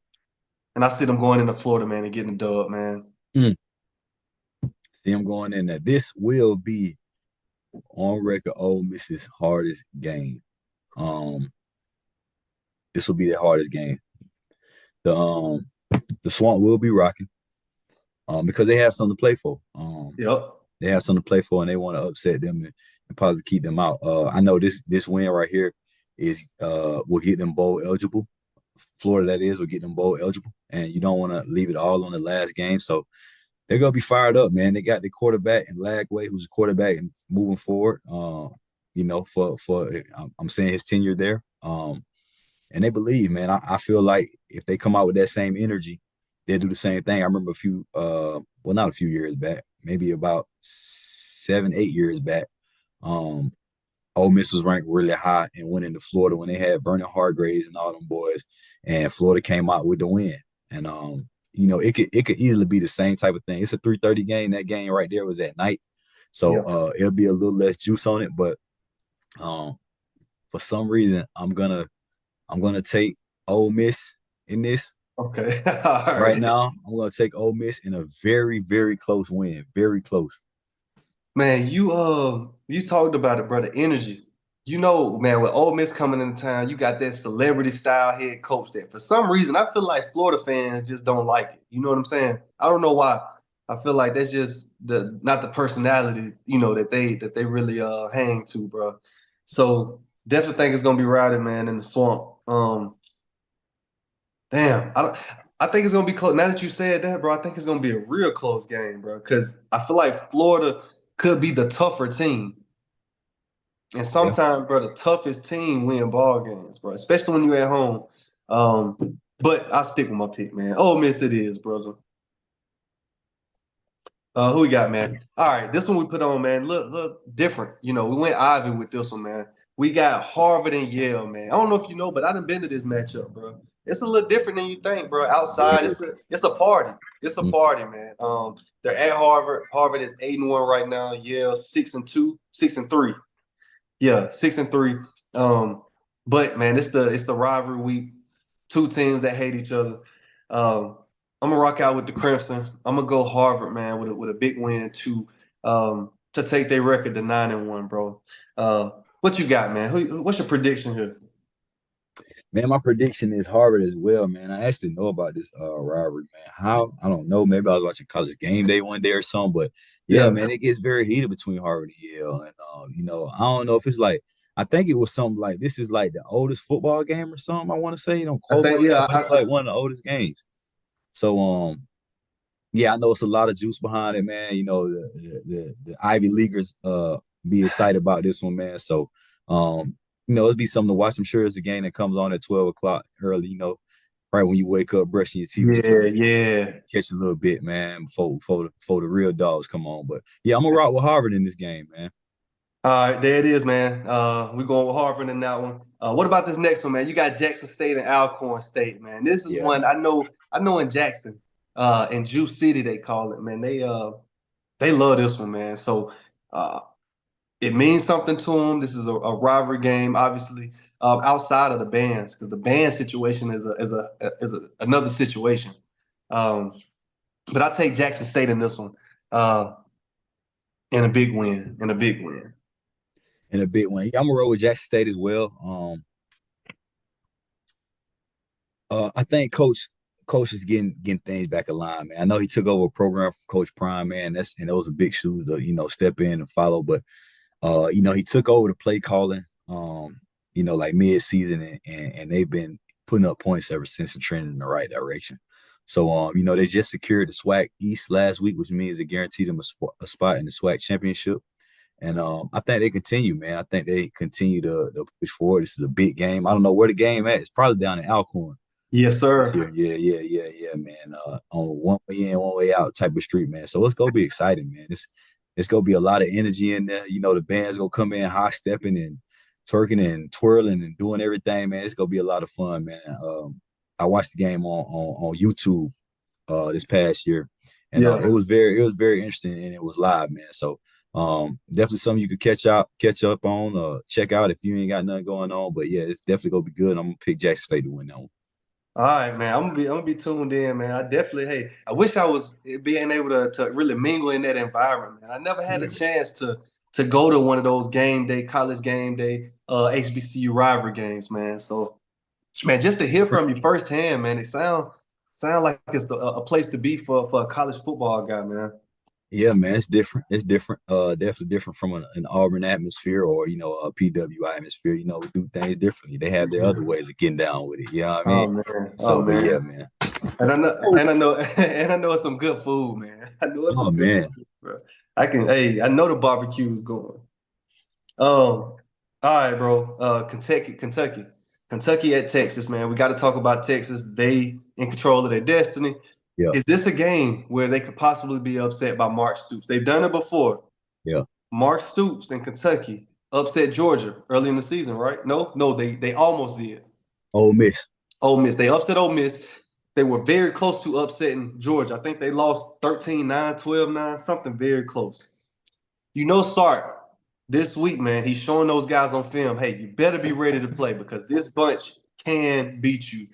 Speaker 1: and I see them going into Florida, man, and getting a dub, man.
Speaker 2: Mm. See him going in there. This will be on record Ole Miss's hardest game. Um, this will be their hardest game. The the Swamp will be rocking. Because they have something to play for.
Speaker 1: Yep.
Speaker 2: They have something to play for, and they want to upset them and probably keep them out. I know this win right here is will get them bowl eligible. Florida, that is, will get them bowl eligible, and you don't want to leave it all on the last game. So they're gonna be fired up, man. They got the quarterback and Lagway, who's a quarterback and moving forward. For I'm saying his tenure there. And they believe, man. I feel like if they come out with that same energy, they'll do the same thing. I remember not a few years back, maybe about 7, 8 years back. Um, Ole Miss was ranked really high and went into Florida when they had Vernon Hargraves and all them boys, and Florida came out with the win. And it could easily be the same type of thing. It's a 3:30 game. That game right there was at night, so
Speaker 1: Yeah.
Speaker 2: it'll be a little less juice on it. But um, for some reason, I'm gonna take Ole Miss in this
Speaker 1: Okay. All
Speaker 2: right
Speaker 1: right.
Speaker 2: now. I'm gonna take Ole Miss in a very, very close win. Very close.
Speaker 1: Man, you talked about it, brother. Energy. You know, man, with Ole Miss coming into town, you got that celebrity style head coach that for some reason I feel like Florida fans just don't like it. You know what I'm saying? I don't know why. I feel like that's just not the personality, that they really hang to, bro. So definitely think it's gonna be rowdy, man, in the swamp. Damn, I think it's gonna be close. Now that you said that, bro, I think it's gonna be a real close game, bro. Because I feel like Florida could be the tougher team, and
Speaker 2: Yeah.
Speaker 1: sometimes, bro, the toughest team win ball games, bro. Especially when you're at home. But I stick with my pick, man. Ole Miss, it is, brother. Who we got, man? All right, this one we put on, man. Look different. We went Ivy with this one, man. We got Harvard and Yale, man. I don't know if you know, but I done been to this matchup, bro. It's a little different than you think, bro. Outside,
Speaker 2: Yeah.
Speaker 1: it's a party. It's a party, man. They're at Harvard. Harvard is 8-1 right now. Yale 6-2, 6-3. Yeah, 6-3. Um, but man, it's the rivalry week. Two teams that hate each other. Um, I'm gonna rock out with the Crimson. I'm gonna go Harvard, man, with a big win to take their record to 9-1, bro. What you got, man? What's your prediction here?
Speaker 2: Man, my prediction is Harvard as well, man. I actually know about this rivalry, man. How? I don't know. Maybe I was watching college game day one day or something, but yeah,
Speaker 1: Yeah,
Speaker 2: man, it gets very heated between Harvard and Yale. And I don't know if it's like I think it was something like this is like the oldest football game or something. I want to say, don't
Speaker 1: I
Speaker 2: quote me
Speaker 1: think
Speaker 2: on that,
Speaker 1: yeah,
Speaker 2: but it's like one of the oldest games. So yeah, I know it's a lot of juice behind it, man. The Ivy Leaguers be excited about this one, man. So it'll be something to watch. I'm sure it's a game that comes on at 12 o'clock early, right when you wake up, brushing your teeth and stuff.
Speaker 1: yeah, yeah.
Speaker 2: Catch a little bit, man, before the real dogs come on. But yeah, I'm gonna rock with Harvard in this game, man.
Speaker 1: All right, there it is, man. We're going with Harvard in that one. What about this next one, man? You got Jackson State and Alcorn State, man. This is
Speaker 2: Yeah,
Speaker 1: one
Speaker 2: man.
Speaker 1: I know in Jackson, in Juice City they call it, man. They love this one, man. So uh, it means something to them. This is a rivalry game, obviously, outside of the bands, because the band situation is another situation. Um, but I take Jackson State in this one, uh, in a big win, in a big win.
Speaker 2: In a big one. Yeah, I'm gonna roll with Jackson State as well. I think Coach is getting things back aligned, man. I know he took over a program from Coach Prime, man. Those are big shoes to step in and follow. But he took over the play calling, like mid season, and they've been putting up points ever since and trending in the right direction. So they just secured the SWAC East last week, which means it guaranteed them a spot in the SWAC championship. And I think they continue, man. I think they continue to push forward. This is a big game. I don't know where the game at. It's probably down in Alcorn
Speaker 1: Yes,
Speaker 2: this year.
Speaker 1: sir.
Speaker 2: Yeah, man. On one way in, one way out type of street, man. So it's gonna be exciting, man. It's gonna be a lot of energy in there. The band's gonna come in high stepping and twerking and twirling and doing everything, man. It's gonna be a lot of fun, man. I watched the game on YouTube this past year, and
Speaker 1: Yeah.
Speaker 2: it was very interesting and it was live, man. So definitely something you could catch up on, check out if you ain't got nothing going on. But yeah, it's definitely gonna be good. I'm gonna pick Jackson State to win that one.
Speaker 1: All right, man. I'm gonna be tuned in, man. I definitely, hey, I wish I was being able to really mingle in that environment, man. I never had a
Speaker 2: Yeah.
Speaker 1: chance to go to one of those game day, college game day, HBCU rivalry games, man. So, man, just to hear from you firsthand, man, it sound like it's a place to be for a college football guy, man.
Speaker 2: Yeah, man, it's different. It's different. Definitely different from an Auburn atmosphere or a PWI atmosphere. We do things differently. They have their other ways of getting down with it. You know what I mean?
Speaker 1: Oh man, oh
Speaker 2: So, but yeah,
Speaker 1: man.
Speaker 2: man.
Speaker 1: and I know it's some good food, man. I know it's
Speaker 2: Oh
Speaker 1: some good
Speaker 2: man.
Speaker 1: food, bro. I know the barbecue is going. All right, bro. Kentucky at Texas, man. We got to talk about Texas. They in control of their destiny.
Speaker 2: Yeah,
Speaker 1: Is this a game where they could possibly be upset by Mark Stoops? They've done it before.
Speaker 2: yeah.
Speaker 1: Mark Stoops in Kentucky upset Georgia early in the season, right? No, they almost did.
Speaker 2: Ole Miss.
Speaker 1: Ole Miss. They upset Ole Miss. They were very close to upsetting Georgia. I think they lost 13-9, 12-9, something very close. You know, Sark, this week, man, he's showing those guys on film, hey, you better be ready to play because this bunch can beat you.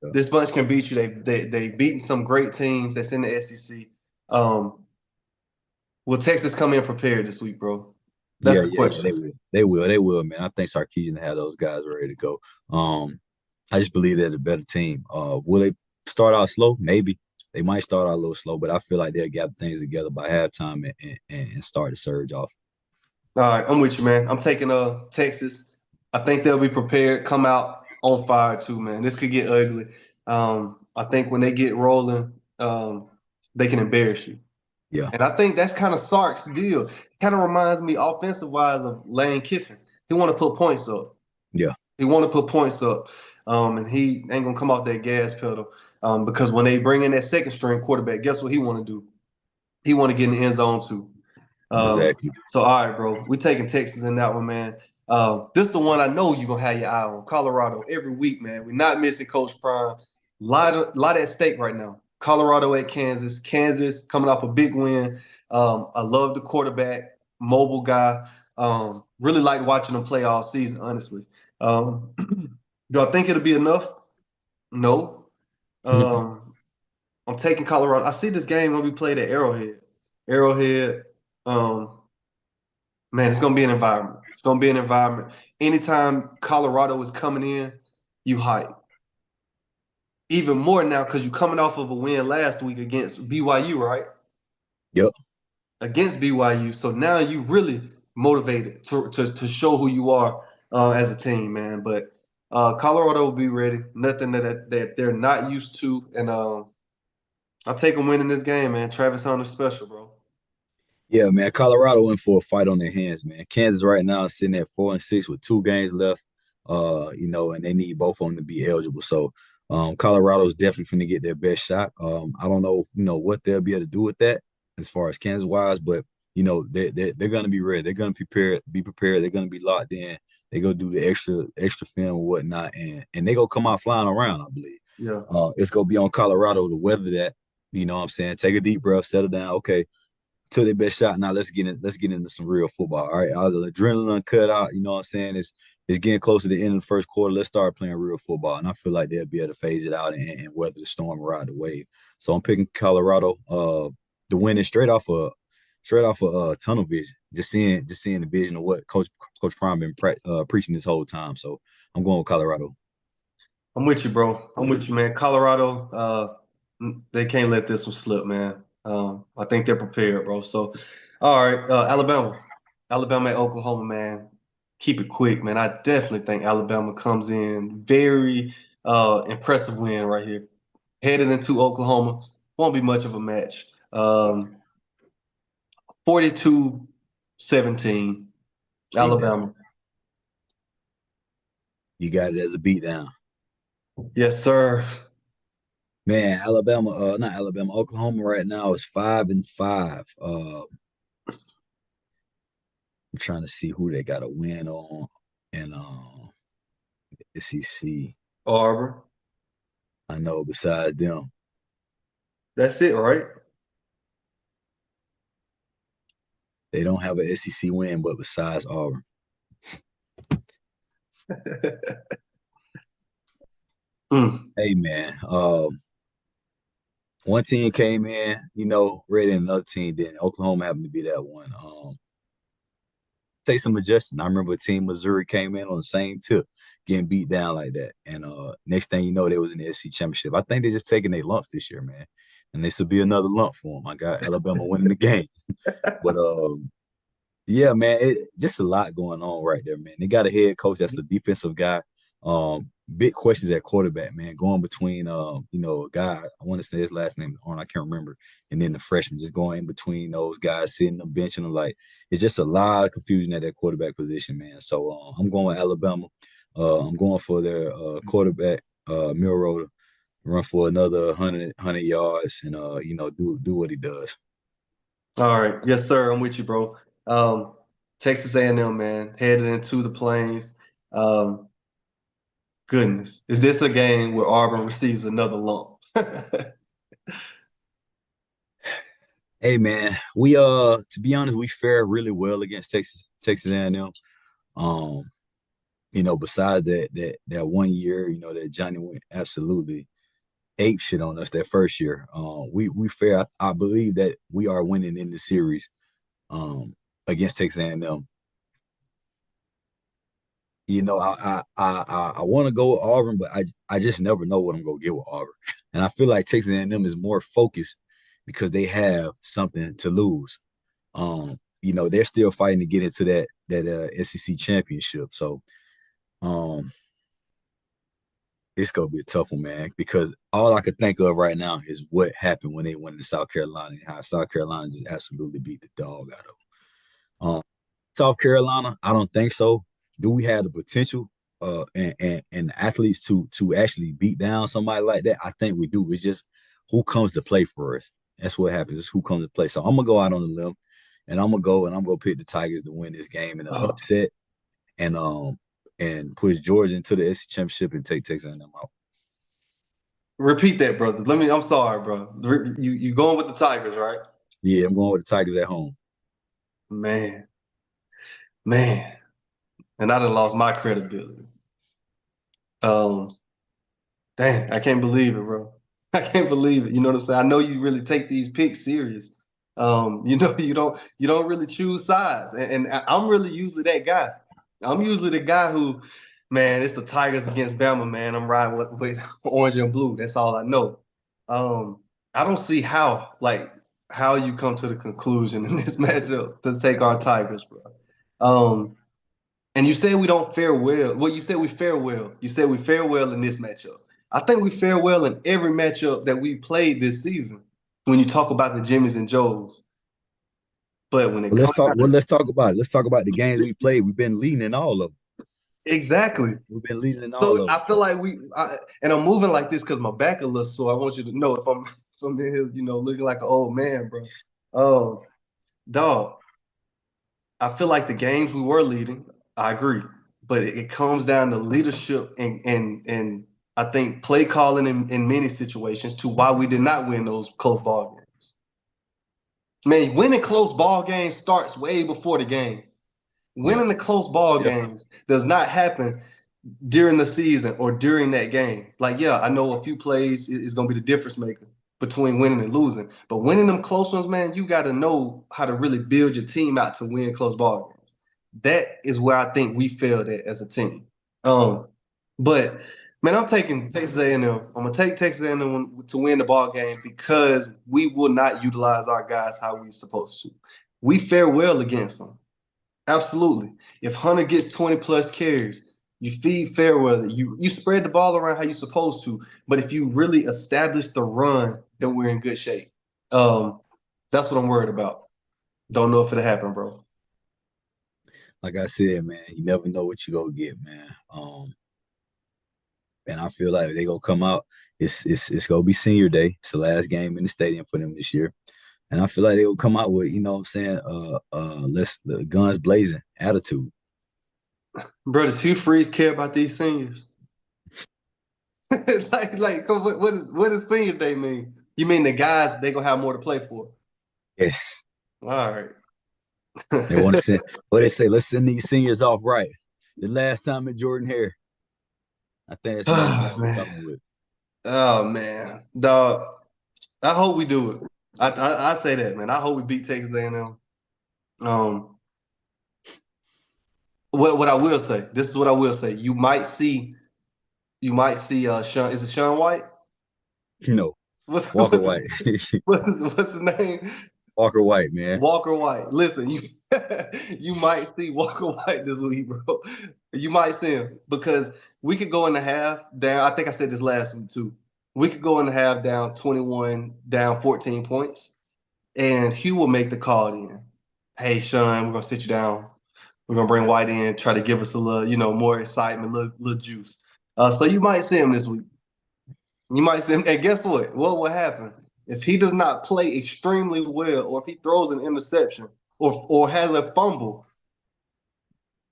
Speaker 2: Yeah,
Speaker 1: This bunch can beat you. They've beaten some great teams that's in the SEC. Will Texas come in prepared this week, bro? That's the
Speaker 2: yeah.
Speaker 1: question.
Speaker 2: They will, man. I think Sarkisian have those guys ready to go. I just believe they're the better team. Will they start out slow? Maybe they might start out a little slow, but I feel like they'll gather things together by halftime and start to surge off.
Speaker 1: All right, I'm with you, man. I'm taking Texas. I think they'll be prepared, come out on fire too, man. This could get ugly. I think when they get rolling, they can embarrass you.
Speaker 2: Yeah,
Speaker 1: And I think that's kind of Sark's deal. It kind of reminds me offensive wise of Lane Kiffin. He want to put points up.
Speaker 2: yeah,
Speaker 1: He want to put points up. And he ain't gonna come off that gas pedal. Because when they bring in that second string quarterback, guess what he want to do? He want to get in the end zone too.
Speaker 2: exactly.
Speaker 1: So all right, bro, we taking Texas in that one, man. This is the one I know you're gonna have your eye on. Colorado every week, man. We're not missing Coach Prime. Lot at stake right now. Colorado at Kansas. Kansas coming off a big win. I love the quarterback, mobile guy. Really like watching him play all season, honestly. Um, do I think it'll be enough? No. Um, I'm taking Colorado. I see this game gonna be played at Arrowhead. Arrowhead. Um, Man, it's gonna be an environment. It's gonna be an environment. Anytime Colorado is coming in, you hype. Even more now because you're coming off of a win last week against BYU, right?
Speaker 2: Yep.
Speaker 1: Against BYU. So now you really motivated to show who you are as a team, man. But Colorado will be ready. Nothing that they're not used to. And I'll take them winning this game, man. Travis Hunter's special, bro.
Speaker 2: Yeah, man. Colorado went for a fight on their hands, man. Kansas right now is sitting at 4-6 with 2 games left. And they need both of them to be eligible. So Colorado's definitely going to get their best shot. I don't know, what they'll be able to do with that as far as Kansas wise, but they're going to be ready. They're going to be prepared. They're going to be locked in. They go do the extra film and whatnot, and they go come out flying around, I believe.
Speaker 1: Yeah.
Speaker 2: It's gonna be on Colorado to weather that. You know what I'm saying? Take a deep breath, settle down. Okay, to their best shot. Now let's get into some real football. All right. All the adrenaline cut out, you know what I'm saying? It's getting close to the end of the first quarter. Let's start playing real football. And I feel like they'll be able to phase it out and weather the storm and ride the wave. So I'm picking Colorado the win is straight off of tunnel vision. Just seeing the vision of what Coach Prime been preaching this whole time. So I'm going with Colorado.
Speaker 1: I'm with you, bro. I'm with you, man. Colorado, they can't let this one slip, man. I think they're prepared, bro. So, all right, Alabama at Oklahoma, man. Keep it quick, man. I definitely think Alabama comes in very impressive win right here. Headed into Oklahoma, won't be much of a match. 42-17,
Speaker 2: Amen.
Speaker 1: Alabama.
Speaker 2: You got it as a beatdown.
Speaker 1: Yes, sir.
Speaker 2: Man, not Alabama, Oklahoma right now is 5-5. I'm trying to see who they got a win on in SEC.
Speaker 1: Arbor.
Speaker 2: I know besides them,
Speaker 1: That's it, right?
Speaker 2: they don't have an SEC win, but besides Auburn.
Speaker 1: Mm.
Speaker 2: Hey man, one team came in, ready, and another team didn't. Oklahoma happened to be that one. Take some adjusting. I remember Team Missouri came in on the same tip, getting beat down like that. And next thing you know, they was in the SEC championship. I think they're just taking their lumps this year, man. And this will be another lump for them. I got Alabama winning the game. But yeah, man, just a lot going on right there, man. They got a head coach that's a defensive guy. Big questions at quarterback, man. Going between a guy, I want to say his last name, I can't remember, and then the freshman, just going in between those guys, sitting them, benching them. Like it's just a lot of confusion at that quarterback position, man. So I'm going with Alabama. I'm going for their quarterback, Milrow, run for another 100 yards and do what he does.
Speaker 1: All right. Yes, sir. I'm with you, bro. Texas A&M, man, headed into the Plains. Um, Goodness, is this a game where Auburn receives another lump?
Speaker 2: Hey man, we to be honest, we fare really well against Texas A&M. Um, besides that 1 year, that Johnny went absolutely ape shit on us that first year. We fare. I believe that we are winning in the series against Texas A&M. I want to go with Auburn, but I just never know what I'm gonna get with Auburn. And I feel like Texas A&M is more focused because they have something to lose. They're still fighting to get into that SEC championship. So it's gonna be a tough one, man, because all I could think of right now is what happened when they went to South Carolina and how South Carolina just absolutely beat the dog out of them. South Carolina, I don't think so. Do we have the potential and athletes to actually beat down somebody like that? I think we do. It's just who comes to play for us. That's what happens. It's who comes to play. So I'm gonna go out on a limb, and I'm gonna pick the Tigers to win this game in an
Speaker 1: Oh,
Speaker 2: upset, and push Georgia into the SEC championship and take Texas A&M out.
Speaker 1: repeat that, brother. I'm sorry, bro. You going with the Tigers, right?
Speaker 2: Yeah, I'm going with the Tigers at home.
Speaker 1: Man, man, and I done lost my credibility. Um, Dang, I can't believe it, bro. I can't believe it. You know what I'm saying? I know you really take these picks serious. You don't really choose sides, and I'm really usually that guy. I'm usually the guy who, man, it's the Tigers against Bama, man. I'm riding with orange and blue. That's all I know. I don't see how you come to the conclusion in this matchup to take our Tigers, bro. And you said we don't fare well. Well, you said we fare well. You said we fare well in this matchup. I think we fare well in every matchup that we played this season when you talk about the Jimmys and Joes. But when it
Speaker 2: Well,
Speaker 1: comes down to
Speaker 2: let's talk about it. Let's talk about the games we played. We've been leading in all of them.
Speaker 1: exactly.
Speaker 2: We've been leading in all
Speaker 1: So
Speaker 2: of them.
Speaker 1: I feel like and I'm moving like this because my back a little sore. I want you to know if I'm in here, looking like an old man, bro. Oh, dog. I feel like the games we were leading, I agree, but it comes down to leadership and I think play calling in many situations to why we did not win those close ball games. Man, winning close ball games starts way before the game.
Speaker 2: Yeah.
Speaker 1: Winning the close ball
Speaker 2: Yeah.
Speaker 1: games does not happen during the season or during that game. Like, yeah, I know a few plays is going to be the difference maker between winning and losing. But winning them close ones, man, you got to know how to really build your team out to win close ball games. That is where I think we failed at as a team. But man, I'm taking Texas A&M. I'm gonna take Texas A&M to win the ball game because we will not utilize our guys how we supposed to. We fare well against them. Absolutely. If Hunter gets 20 plus carries, you feed Fairweather, you spread the ball around how you're supposed to. But if you really establish the run, then we're in good shape. Um, that's what I'm worried about. Don't know if it'll happen, bro.
Speaker 2: Like I said, man, you never know what you go get, man. And I feel like they gonna come out. It's gonna be senior day. It's the last game in the stadium for them this year. And I feel like they will come out with, what I'm saying, let's the guns blazing attitude.
Speaker 1: Bro, does Hugh Freeze care about these seniors? What does senior day mean? You mean the guys they gonna have more to play for?
Speaker 2: Yes.
Speaker 1: All right.
Speaker 2: They want to send what they say, let's send these seniors off right. The last time in Jordan Hare. I think that's the
Speaker 1: Oh
Speaker 2: mentality they're
Speaker 1: man.
Speaker 2: coming with.
Speaker 1: Oh man. Dog. I hope we do it. I say that, man. I hope we beat Texas A&M. Um, what I will say, this is what I will say. You might see Sean. Is it Sean White?
Speaker 2: You know,
Speaker 1: What's
Speaker 2: Walker
Speaker 1: what's his,
Speaker 2: White.
Speaker 1: what's his name?
Speaker 2: Walker White, man.
Speaker 1: Walker White. Listen, you you might see Walker White this week, bro. You might see him because we could go in the half down. I think I said this last week too. We could go in the half down 21, down 14 points, and Hugh will make the call then. Hey, Sean, we're gonna sit you down. We're gonna bring White in, try to give us a little, more excitement, little juice. So you might see him this week. You might see him, and guess what? What will happen if he does not play extremely well, or if he throws an interception, or has a fumble?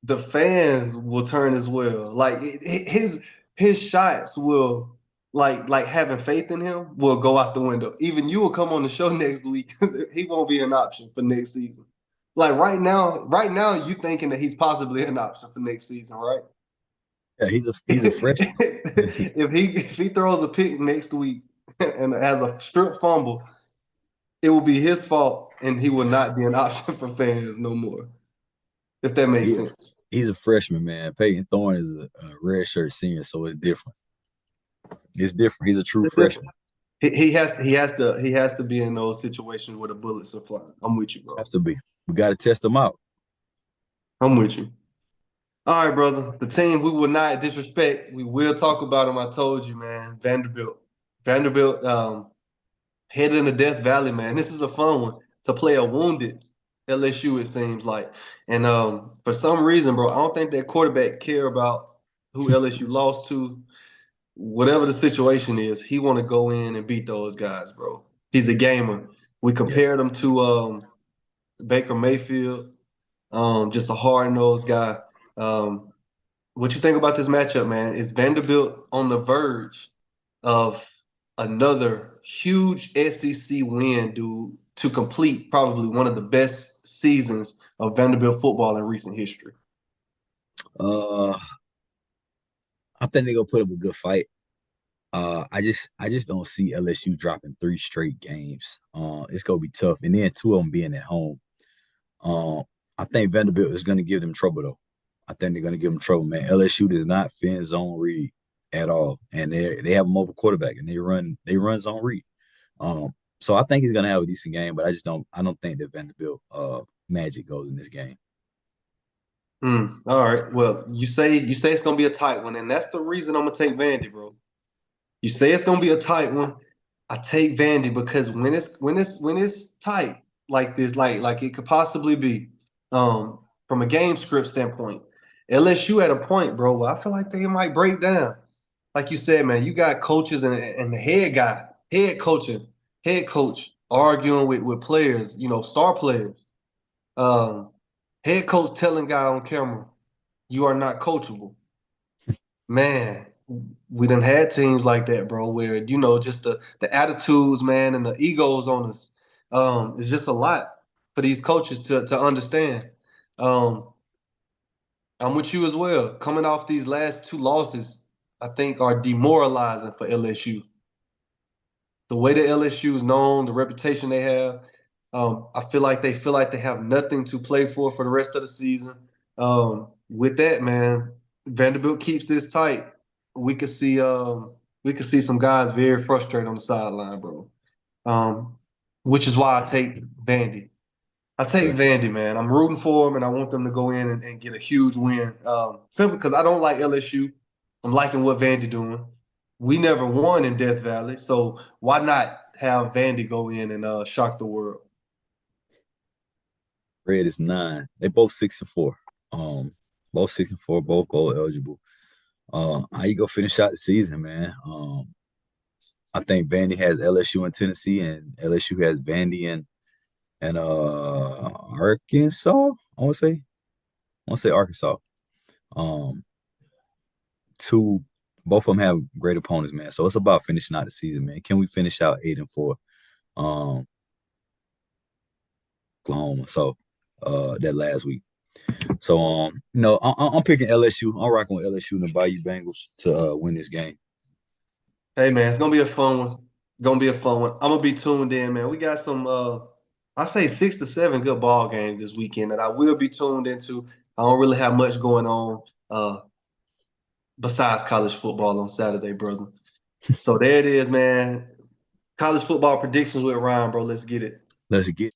Speaker 1: The fans will turn as well. Like his shots will like having faith in him will go out the window. Even you will come on the show next week. He won't be an option for next season. Like right now you thinking that he's possibly an option for next season, right?
Speaker 2: Yeah, he's a freshman.
Speaker 1: if he throws a pick next week and has a strip fumble, it will be his fault, and he will not be an option for fans no more. If that makes
Speaker 2: He,
Speaker 1: sense.
Speaker 2: he's a freshman, man. Peyton Thorne is a red shirt senior, so it's different. It's different. He's a true
Speaker 1: It's different.
Speaker 2: freshman.
Speaker 1: He has to be in those situations where the bullets are flying. I'm with you, bro.
Speaker 2: Have to be. We got to test him out.
Speaker 1: I'm with you. All right, brother. The team we will not disrespect. We will talk about them. I told you, man. Vanderbilt. Vanderbilt headed into Death Valley, man. This is a fun one to play a wounded LSU, it seems like. And for some reason, bro, I don't think that quarterback care about who LSU lost to. Whatever the situation is, he want to go in and beat those guys, bro. He's a gamer. We
Speaker 2: Yeah.
Speaker 1: compared him to Baker Mayfield, just a hard-nosed guy. Um, what you think about this matchup, man? Is Vanderbilt on the verge of another huge SEC win due to complete probably one of the best seasons of Vanderbilt football in recent history?
Speaker 2: Uh, I think they're gonna put up a good fight. I just don't see LSU dropping three straight games. It's gonna be tough, and then two of them being at home. Um, I think Vanderbilt is gonna give them trouble though. I think they're gonna give them trouble, man. LSU does not fin zone read at all, and they have a mobile quarterback, and they run zone read. So I think he's gonna have a decent game, but I don't think that Vanderbilt magic goes in this game.
Speaker 1: All right. Well, you say it's gonna be a tight one, and that's the reason I'm gonna take Vandy, bro. You say it's gonna be a tight one. I take Vandy because when it's tight like this, like it could possibly be, from a game script standpoint, LSU at a point, bro, where I feel like they might break down. Like you said, man, you got coaches and the head coach arguing with players, star players. Um, Head coach telling guy on camera, you are not coachable. Man, we done had teams like that, bro, where just the attitudes, man, and the egos on us. It's just a lot for these coaches to understand. Um, I'm with you as well. Coming off these last two losses, I think are demoralizing for LSU. The way that LSU is known, the reputation they have, I feel like they have nothing to play for the rest of the season. With that, man, Vanderbilt keeps this tight. We could see we could see some guys very frustrated on the sideline, bro. Um, which is why I take Vandy. I take
Speaker 2: Okay.
Speaker 1: Vandy, man. I'm rooting for them, and I want them to go in and get a huge win. Simply because I don't like LSU. I'm liking what Vandy doing. We never won in Death Valley, so why not have Vandy go in and shock the world?
Speaker 2: Red is 9. They both 6-4. Both 6-4, both bowl eligible. How you go finish out the season, man? I think Vandy has LSU and Tennessee, and LSU has Vandy and Arkansas. I want to say Arkansas. Um, two, both of them have great opponents, man. So it's about finishing out the season, man. Can we finish out 8-4? Um, Oklahoma. So that last week. So I'm picking LSU. I'm rocking with LSU and the Bayou Bengals to win this game.
Speaker 1: Hey, man, it's gonna be a fun one. Gonna be a fun one. I'm gonna be tuned in, man. We got some, I say 6 to 7 good ball games this weekend that I will be tuned into. I don't really have much going on besides college football on Saturday, brother. So there it is, man. College football predictions with Ryan, bro. Let's get it.
Speaker 2: Let's get